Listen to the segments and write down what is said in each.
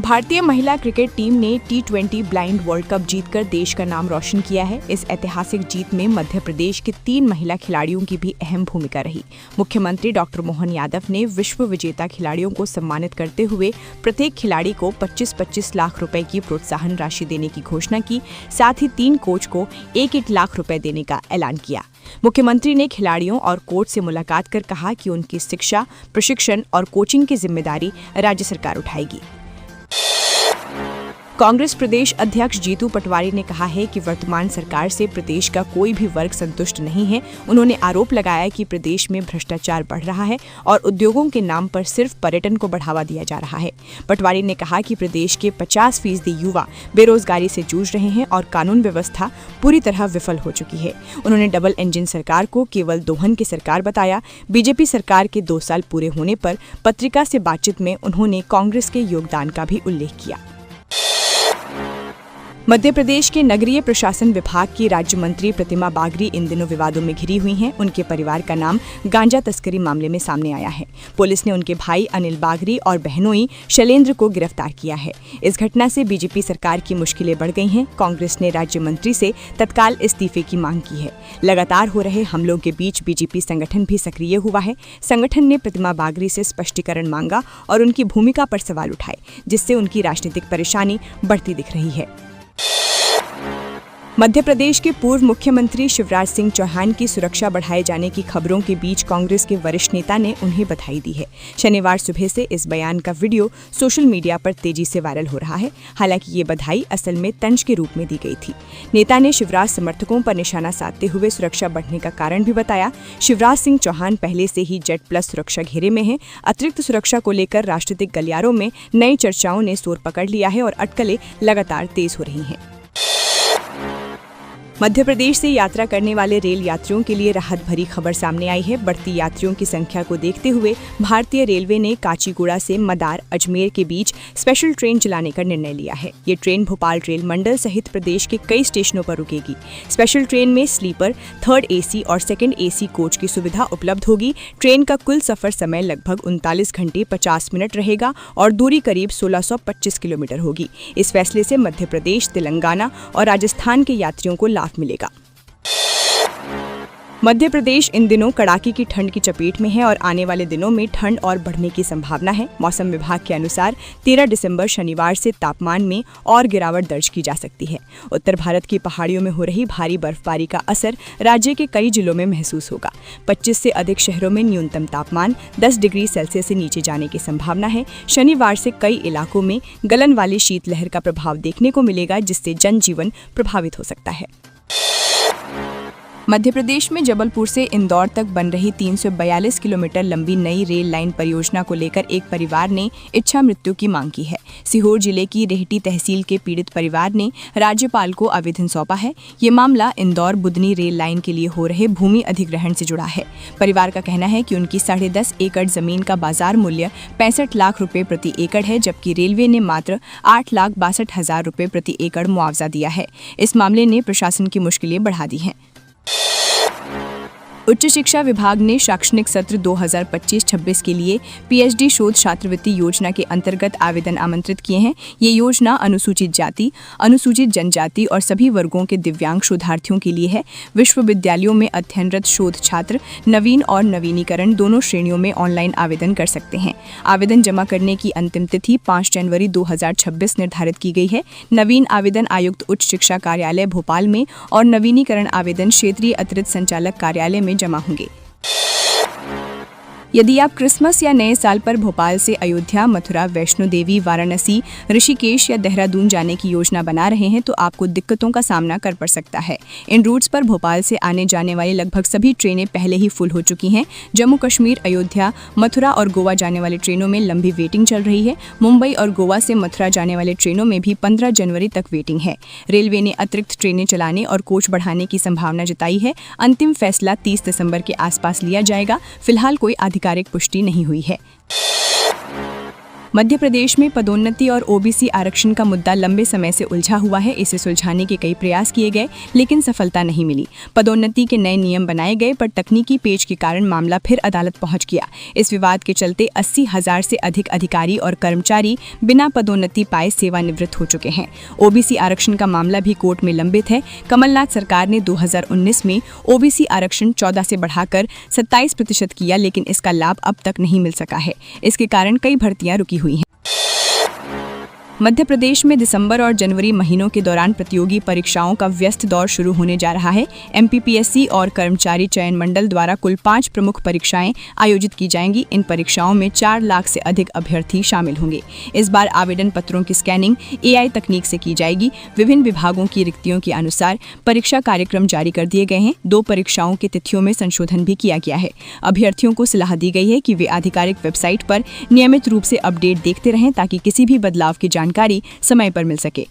भारतीय महिला cricket team ने T20 ब्लाइंड वर्ल्ड कप जीतकर देश का नाम रोशन किया है। इस ऐतिहासिक जीत में मध्य प्रदेश के 3 महिला खिलाड़ियों की भी अहम भूमिका रही। मुख्यमंत्री डॉक्टर मोहन यादव ने विश्व विजेता खिलाड़ियों को सम्मानित करते हुए प्रत्येक खिलाड़ी को 25-25 लाख रुपए की प्रोत्साहन राशि देने की घोषणा की। साथ ही 3 कोच को 1-1 लाख रुपए देने का ऐलान किया। मुख्यमंत्री ने खिलाड़ियों और कोच से मुलाकात कर कहा कि उनकी शिक्षा, प्रशिक्षण और कोचिंग की जिम्मेदारी राज्य सरकार उठाएगी। कांग्रेस प्रदेश अध्यक्ष जीतू पटवारी ने कहा है कि वर्तमान सरकार से प्रदेश का कोई भी वर्ग संतुष्ट नहीं है। उन्होंने आरोप लगाया कि प्रदेश में भ्रष्टाचार बढ़ रहा है और उद्योगों के नाम पर सिर्फ पर्यटन को बढ़ावा दिया जा रहा है। पटवारी ने कहा कि प्रदेश के 50% युवा बेरोजगारी से जूझ रहे हैं और कानून व्यवस्था पूरी तरह विफल हो चुकी है। उन्होंने डबल इंजन सरकार को केवल दोहन की सरकार बताया। बीजेपी सरकार के 2 साल पूरे होने पर पत्रिका से बातचीत में उन्होंने कांग्रेस के योगदान का भी उल्लेख किया। मध्य प्रदेश के नगरीय प्रशासन विभाग की राज्य मंत्री प्रतिमा बागरी इन दिनों विवादों में घिरी हुई हैं। उनके परिवार का नाम गांजा तस्करी मामले में सामने आया है। पुलिस ने उनके भाई अनिल बागरी और बहनोई शैलेंद्र को गिरफ्तार किया है। इस घटना से बीजेपी सरकार की मुश्किलें बढ़ गई हैं। कांग्रेस ने राज्य मंत्री से तत्काल इस्तीफे की मांग की है। लगातार हो रहे हमलों के बीच बीजेपी संगठन भी सक्रिय हुआ है। संगठन ने प्रतिमा बागरी से स्पष्टीकरण मांगा और उनकी भूमिका पर सवाल उठाए, जिससे उनकी राजनीतिक परेशानी बढ़ती दिख रही है। मध्य प्रदेश के पूर्व मुख्यमंत्री शिवराज सिंह चौहान की सुरक्षा बढ़ाए जाने की खबरों के बीच कांग्रेस के वरिष्ठ नेता ने उन्हें बधाई दी है। शनिवार सुबह से इस बयान का वीडियो सोशल मीडिया पर तेजी से वायरल हो रहा है। हालांकि ये बधाई असल में तंज के रूप में दी गई थी। नेता ने शिवराज समर्थकों पर निशाना साधते हुए सुरक्षा बढ़ने का कारण भी बताया। शिवराज सिंह चौहान पहले से ही जेड+ सुरक्षा घेरे में है। अतिरिक्त सुरक्षा को लेकर राजनीतिक गलियारों में नई चर्चाओं ने जोर पकड़ लिया है और अटकलें लगातार तेज हो रही हैं। मध्य प्रदेश से यात्रा करने वाले रेल यात्रियों के लिए राहत भरी खबर सामने आई है। बढ़ती यात्रियों की संख्या को देखते हुए भारतीय रेलवे ने काचीगुड़ा से मदार अजमेर के बीच स्पेशल ट्रेन चलाने का निर्णय लिया है। ये ट्रेन भोपाल रेल मंडल सहित प्रदेश के कई स्टेशनों पर रुकेगी। स्पेशल ट्रेन में स्लीपर, 3rd AC और 2nd AC कोच की सुविधा उपलब्ध होगी। ट्रेन का कुल सफर समय लगभग 39 घंटे 50 मिनट रहेगा और दूरी करीब 1625 किलोमीटर होगी। इस फैसले से मध्य प्रदेश, तेलंगाना और राजस्थान के यात्रियों को लाभ मिलेगा। मध्य प्रदेश इन दिनों कड़ाके की ठंड की चपेट में है और आने वाले दिनों में ठंड और बढ़ने की संभावना है। मौसम विभाग के अनुसार 13 दिसंबर शनिवार से तापमान में और गिरावट दर्ज की जा सकती है। उत्तर भारत की पहाड़ियों में हो रही भारी बर्फबारी का असर राज्य के कई जिलों में महसूस होगा। 25 से अधिक शहरों में न्यूनतम तापमान 10 डिग्री सेल्सियस से नीचे जाने की संभावना है। शनिवार से कई इलाकों में गलन वाली शीतलहर का प्रभाव देखने को मिलेगा, जिससे जनजीवन प्रभावित हो सकता है। मध्य प्रदेश में जबलपुर से इंदौर तक बन रही 342 किलोमीटर लंबी नई रेल लाइन परियोजना को लेकर एक परिवार ने इच्छा मृत्यु की मांग की है। सीहोर जिले की रेहटी तहसील के पीड़ित परिवार ने राज्यपाल को आवेदन सौंपा है। ये मामला इंदौर बुदनी रेल लाइन के लिए हो रहे भूमि अधिग्रहण से जुड़ा है। परिवार का कहना है कि उनकी 10.5 एकड़ जमीन का बाजार मूल्य 65 लाख रुपए प्रति एकड़ है, जबकि रेलवे ने मात्र 8,62,000 रुपए प्रति एकड़ मुआवजा दिया है। इस मामले ने प्रशासन की मुश्किलें बढ़ा दी हैं। उच्च शिक्षा विभाग ने शैक्षणिक सत्र 2025-26 के लिए PhD शोध छात्रवृत्ति योजना के अंतर्गत आवेदन आमंत्रित किए हैं। ये योजना अनुसूचित जाति, अनुसूचित जनजाति और सभी वर्गों के दिव्यांग शोधार्थियों के लिए है। विश्वविद्यालयों में अध्ययनरत शोध छात्र नवीन और नवीनीकरण दोनों श्रेणियों में ऑनलाइन आवेदन कर सकते हैं। आवेदन जमा करने की अंतिम तिथि 5 जनवरी 2026 निर्धारित की गई है। नवीन आवेदन आयुक्त उच्च शिक्षा कार्यालय भोपाल में और नवीनीकरण आवेदन क्षेत्रीय अतिरिक्त संचालक कार्यालय में जमा होंगे। यदि आप क्रिसमस या नए साल पर भोपाल से अयोध्या, मथुरा, वैष्णो देवी, वाराणसी, ऋषिकेश या देहरादून जाने की योजना बना रहे हैं तो आपको दिक्कतों का सामना कर पड़ सकता है। इन रूट्स पर भोपाल से आने जाने वाली लगभग सभी ट्रेनें पहले ही फुल हो चुकी हैं। जम्मू कश्मीर, अयोध्या, मथुरा और गोवा जाने वाली ट्रेनों में लंबी वेटिंग चल रही है। मुंबई और गोवा से मथुरा जाने वाली ट्रेनों में भी 15 जनवरी तक वेटिंग है। रेलवे ने अतिरिक्त ट्रेनें चलाने और कोच बढ़ाने की संभावना जताई है। अंतिम फैसला 30 दिसंबर के आसपास लिया जाएगा। फिलहाल कोई आधिकारिक पुष्टि नहीं हुई है। मध्य प्रदेश में पदोन्नति और ओबीसी आरक्षण का मुद्दा लंबे समय से उलझा हुआ है। इसे सुलझाने के कई प्रयास किए गए, लेकिन सफलता नहीं मिली। पदोन्नति के नए नियम बनाए गए, पर तकनीकी पेच के कारण मामला फिर अदालत पहुंच गया। इस विवाद के चलते 80,000 से अधिक अधिकारी और कर्मचारी बिना पदोन्नति पाए सेवानिवृत्त हो चुके हैं। ओबीसी आरक्षण का मामला भी कोर्ट में लंबित है। कमलनाथ सरकार ने 2019 में ओबीसी आरक्षण 14 से बढ़ाकर 27% किया, लेकिन इसका लाभ अब तक नहीं मिल सका है। इसके कारण कई भर्तियां रुकी हुई हैं। मध्य प्रदेश में दिसंबर और जनवरी महीनों के दौरान प्रतियोगी परीक्षाओं का व्यस्त दौर शुरू होने जा रहा है। एमपीपीएससी और कर्मचारी चयन मंडल द्वारा कुल 5 प्रमुख परीक्षाएं आयोजित की जाएंगी। इन परीक्षाओं में 4 लाख से अधिक अभ्यर्थी शामिल होंगे। इस बार आवेदन पत्रों की स्कैनिंग AI तकनीक से की जाएगी। विभिन्न विभागों की रिक्तियों के अनुसार परीक्षा कार्यक्रम जारी कर दिए गए हैं। 2 परीक्षाओं की तिथियों में संशोधन भी किया गया है। अभ्यर्थियों को सलाह दी गई है कि वे आधिकारिक वेबसाइट पर नियमित रूप से अपडेट देखते रहें, ताकि किसी भी बदलाव की जानकारी समय पर मिल सके।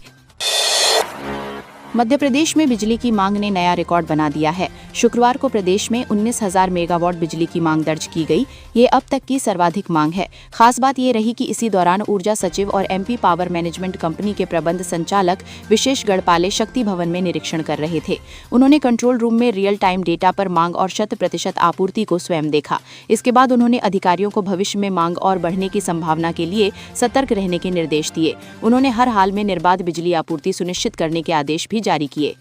मध्य प्रदेश में बिजली की मांग ने नया रिकॉर्ड बना दिया है। शुक्रवार को प्रदेश में 19,000 मेगावाट बिजली की मांग दर्ज की गई। ये अब तक की सर्वाधिक मांग है। खास बात ये रही कि इसी दौरान ऊर्जा सचिव और MP पावर मैनेजमेंट कंपनी के प्रबंध संचालक विशेष गढ़पाले शक्ति भवन में निरीक्षण कर रहे थे। उन्होंने कंट्रोल रूम में रियल टाइम डेटा पर मांग और 100% आपूर्ति को स्वयं देखा। इसके बाद उन्होंने अधिकारियों को भविष्य में मांग और बढ़ने की संभावना के लिए सतर्क रहने के निर्देश दिए। उन्होंने हर हाल में निर्बाध बिजली आपूर्ति सुनिश्चित करने के आदेश भी जारी किए।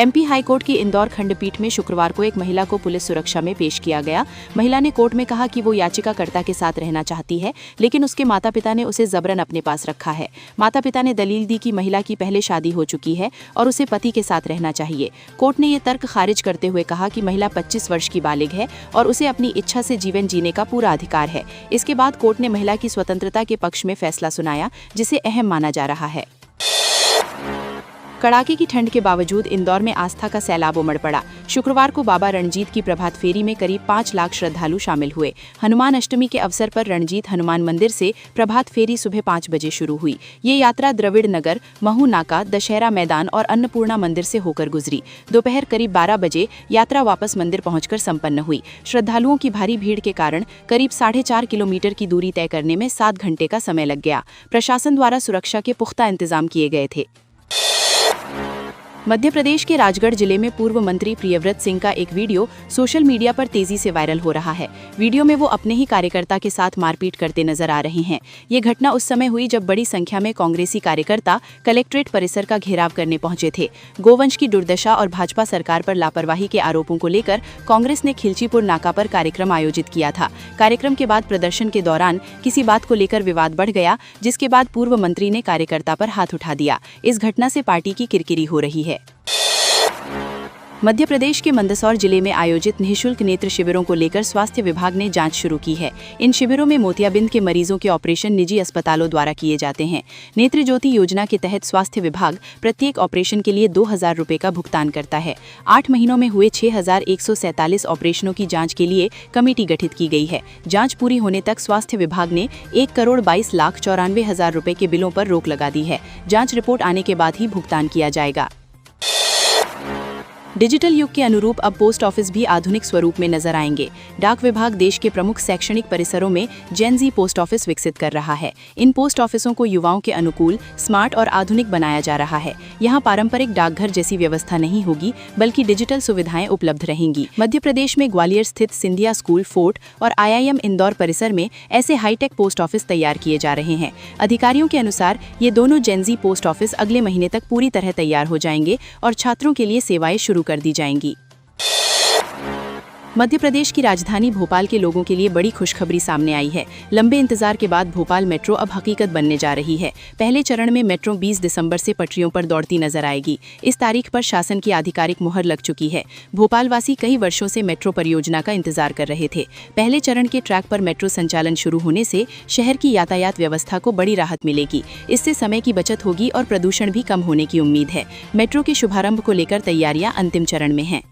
MP हाईकोर्ट की इंदौर खंडपीठ में शुक्रवार को एक महिला को पुलिस सुरक्षा में पेश किया गया। महिला ने कोर्ट में कहा कि वो याचिकाकर्ता के साथ रहना चाहती है, लेकिन उसके माता पिता ने उसे जबरन अपने पास रखा है। माता पिता ने दलील दी कि महिला की पहले शादी हो चुकी है और उसे पति के साथ रहना चाहिए। कोर्ट ने ये तर्क खारिज करते हुए कहा कि महिला 25 वर्ष की बालिग है और उसे अपनी इच्छा से जीवन जीने का पूरा अधिकार है। इसके बाद कोर्ट ने महिला की स्वतंत्रता के पक्ष में फैसला सुनाया, जिसे अहम माना जा रहा है। कड़ाके की ठंड के बावजूद इंदौर में आस्था का सैलाब उमड़ पड़ा। शुक्रवार को बाबा रणजीत की प्रभात फेरी में करीब 5 लाख श्रद्धालु शामिल हुए। हनुमान अष्टमी के अवसर पर रणजीत हनुमान मंदिर से प्रभात फेरी सुबह 5 बजे शुरू हुई। ये यात्रा द्रविड़ नगर, महू नाका, दशहरा मैदान और अन्नपूर्णा मंदिर से होकर गुजरी। दोपहर करीब 12 बजे यात्रा वापस मंदिर पहुंचकर संपन्न हुई। श्रद्धालुओं की भारी भीड़ के कारण करीब 4.5 किलोमीटर की दूरी तय करने में 7 घंटे का समय लग गया। प्रशासन द्वारा सुरक्षा के पुख्ता इंतजाम किए गए थे। मध्य प्रदेश के राजगढ़ जिले में पूर्व मंत्री प्रियव्रत सिंह का एक वीडियो सोशल मीडिया पर तेजी से वायरल हो रहा है। वीडियो में वो अपने ही कार्यकर्ता के साथ मारपीट करते नजर आ रहे हैं। ये घटना उस समय हुई जब बड़ी संख्या में कांग्रेसी कार्यकर्ता कलेक्ट्रेट परिसर का घेराव करने पहुंचे थे। गोवंश की दुर्दशा और भाजपा सरकार पर लापरवाही के आरोपों को लेकर कांग्रेस ने खिलचीपुर नाका पर कार्यक्रम आयोजित किया था। कार्यक्रम के बाद प्रदर्शन के दौरान किसी बात को लेकर विवाद बढ़ गया, जिसके बाद पूर्व मंत्री ने कार्यकर्ता पर हाथ उठा दिया। इस घटना से पार्टी की किरकिरी हो रही है। मध्य प्रदेश के मंदसौर जिले में आयोजित निःशुल्क नेत्र शिविरों को लेकर स्वास्थ्य विभाग ने जांच शुरू की है। इन शिविरों में मोतियाबिंद के मरीजों के ऑपरेशन निजी अस्पतालों द्वारा किए जाते हैं। नेत्र ज्योति योजना के तहत स्वास्थ्य विभाग प्रत्येक ऑपरेशन के लिए 2,000 रुपये का भुगतान करता है। 8 महीनों में हुए 6,147 ऑपरेशनों की जाँच के लिए कमेटी गठित की गई है। जाँच पूरी होने तक स्वास्थ्य विभाग ने 1,22,94,000 रुपये के बिलों पर रोक लगा दी है। जाँच रिपोर्ट आने के बाद ही भुगतान किया जाएगा। डिजिटल युग के अनुरूप अब पोस्ट ऑफिस भी आधुनिक स्वरूप में नजर आएंगे। डाक विभाग देश के प्रमुख शैक्षणिक परिसरों में जेन ज़ी पोस्ट ऑफिस विकसित कर रहा है। इन पोस्ट ऑफिसों को युवाओं के अनुकूल, स्मार्ट और आधुनिक बनाया जा रहा है। यहाँ पारंपरिक डाकघर जैसी व्यवस्था नहीं होगी, बल्कि डिजिटल सुविधाएं उपलब्ध रहेंगी। मध्य प्रदेश में ग्वालियर स्थित सिंधिया स्कूल, फोर्ट और IIM इंदौर परिसर में ऐसे हाईटेक पोस्ट ऑफिस तैयार किए जा रहे हैं। अधिकारियों के अनुसार ये दोनों जेन ज़ी पोस्ट ऑफिस अगले महीने तक पूरी तरह तैयार हो जाएंगे और छात्रों के लिए सेवाएं शुरू कर दी जाएंगी। मध्य प्रदेश की राजधानी भोपाल के लोगों के लिए बड़ी खुशखबरी सामने आई है। लंबे इंतजार के बाद भोपाल मेट्रो अब हकीकत बनने जा रही है। पहले चरण में मेट्रो 20 दिसंबर से पटरियों पर दौड़ती नजर आएगी। इस तारीख पर शासन की आधिकारिक मुहर लग चुकी है। भोपालवासी कई वर्षों से मेट्रो परियोजना का इंतजार कर रहे थे। पहले चरण के ट्रैक पर मेट्रो संचालन शुरू होने से शहर की यातायात व्यवस्था को बड़ी राहत मिलेगी। इससे समय की बचत होगी और प्रदूषण भी कम होने की उम्मीद है। मेट्रो के शुभारंभ को लेकर तैयारियां अंतिम चरण में हैं।